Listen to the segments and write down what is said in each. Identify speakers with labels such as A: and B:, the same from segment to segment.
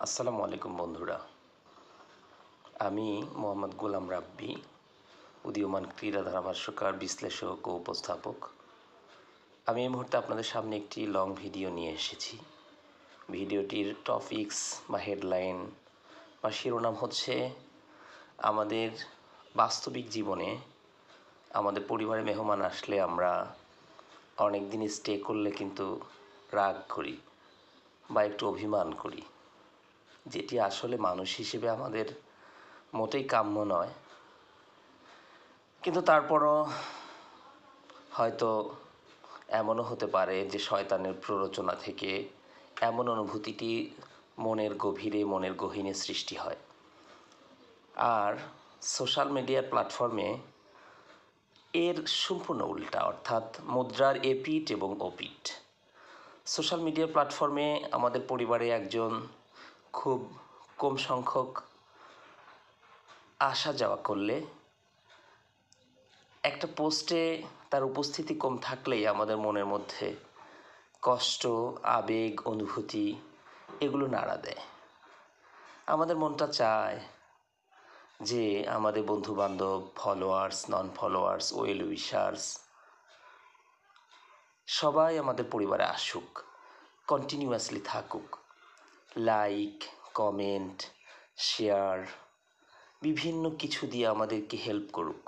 A: আসসালামু আলাইকুম বন্ধুরা। আমি মোহাম্মদ গোলাম রাব্বি, উদীয়মান ক্রীড়া ধারাভাষ্যকার, বিশ্লেষক ও উপস্থাপক। আমি এই মুহূর্তে আপনাদের সামনে একটি লং ভিডিও নিয়ে এসেছি। ভিডিওটির টপিকস বা হেডলাইন বা শিরোনাম হচ্ছে আমাদের বাস্তবিক জীবনে আমাদের পরিবারে মেহমান আসলে আমরা অনেক দিন স্টে করলে কিন্তু রাগ করি বা একটু অভিমান করি, যেটি আসলে মানুষ হিসেবে আমাদের মোটেই কাম্য নয়। কিন্তু তারপরও হয়তো এমনও হতে পারে যে শয়তানের প্ররোচনা থেকে এমন অনুভূতিটি মনের গভীরে, মনের গহীনে সৃষ্টি হয়। আর সোশ্যাল মিডিয়ার প্ল্যাটফর্মে এর সম্পূর্ণ উল্টা, অর্থাৎ মুদ্রার এপিঠ এবং ওপিঠ। সোশ্যাল মিডিয়ার প্ল্যাটফর্মে আমাদের পরিবারে একজন খুব কম সংখ্যক আসা যাওয়া করলে, একটা পোস্টে তার উপস্থিতি কম থাকলেই আমাদের মনের মধ্যে কষ্ট, আবেগ, অনুভূতি এগুলো নাড়া দেয়। আমাদের মনটা চায় যে আমাদের বন্ধুবান্ধব, ফলোয়ার্স, নন ফলোয়ার্স, ওয়েল উইশার্স সবাই আমাদের পরিবারে আসুক, কন্টিনিউয়াসলি থাকুক, লাইক, কমেন্ট, শেয়ার বিভিন্ন কিছু দিয়ে আমাদেরকে হেল্প করুক।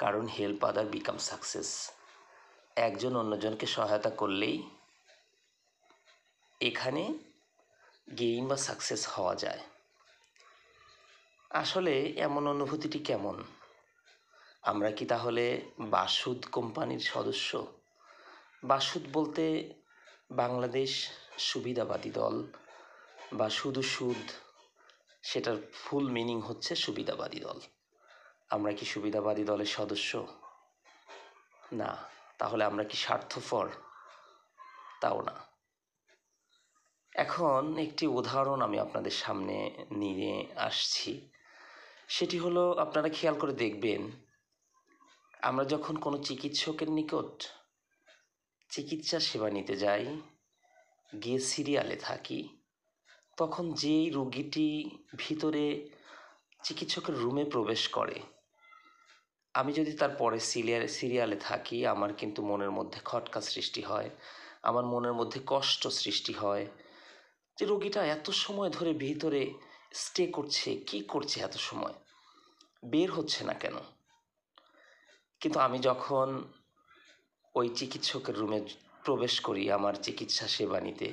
A: কারণ হেল্প আদার বিকাম সাকসেস। একজন অন্যজনকে সহায়তা করলেই এখানে গেইন বা সাকসেস হওয়া যায়। আসলে এমন অনুভূতিটি কেমন? আমরা কি তাহলে বাসুদ কোম্পানির সদস্য? বাসুদ বলতে বাংলাদেশ সুবিধাবাদী দল বা শুধু সুদ, সেটার ফুল মিনিং হচ্ছে সুবিধাবাদী দল। আমরা কি সুবিধাবাদী দলের সদস্য? না। তাহলে আমরা কি স্বার্থপর? তাও না। এখন একটি উদাহরণ আমি আপনাদের সামনে নিয়ে আসছি। সেটি হলো, আপনারা খেয়াল করে দেখবেন, আমরা যখন কোনো চিকিৎসকের নিকট চিকিৎসা সেবা নিতে যাই, গিয়ে সিরিয়ালে থাকি, তখন যেই রোগীটি ভিতরে চিকিৎসকের রুমে প্রবেশ করে, আমি যদি তার পরে সিরিয়ালে থাকি, আমার কিন্তু মনের মধ্যে খটকা সৃষ্টি হয়, আমার মনের মধ্যে কষ্ট সৃষ্টি হয় যে রোগীটা এত সময় ধরে ভিতরে স্টে করছে, কি করছে এত সময়, বের হচ্ছে না কেন? কিন্তু আমি যখন ওই চিকিৎসকের রুমে প্রবেশ করি আমার চিকিৎসা সেবা নিতে,